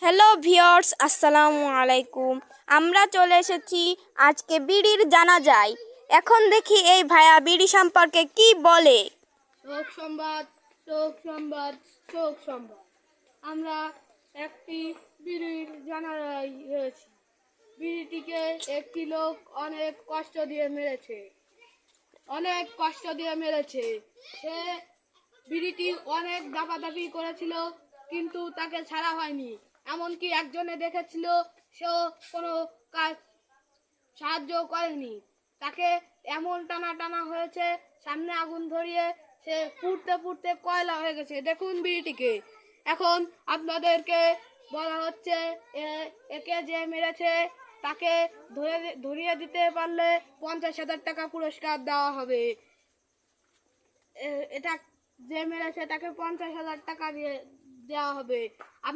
Hello viewers, আসসালামু আলাইকুম। আমরা চলে এসেছি আজকে বিড়ির জানাজায়। এখন দেখি এই ভাইয়া বিড়ি সম্পর্কে কি বলে। শোক সংবাদ, শোক সংবাদ, শোক সংবাদ। আমরা একটি বিড়ির জানালায় রয়েছি। বিড়িটিকে একটি লোক অনেক কষ্ট দিয়ে মেরেছে, অনেক কষ্ট দিয়ে মেরেছে। সে বিড়িটি অনেক দাপাদাপি করেছিল, কিন্তু তাকে ছাড়া হয়নি। এমনকি একজনে দেখেছিল, সেও কোনো কাজ সাহায্য করেনি। তাকে এমন টানা টানা হয়েছে, সামনে আগুন ধরিয়ে সে পুড়তে পুড়তে কয়লা হয়ে গেছে। দেখুন বিড়িটিকে। এখন আপনাদেরকে বলা হচ্ছে, একে যে মেরেছে তাকে ধরিয়ে দিতে পারলে 50,000 টাকা পুরস্কার দেওয়া হবে। এটা যে মেরেছে তাকে 50,000 টাকা দিয়ে দেওয়া হবে।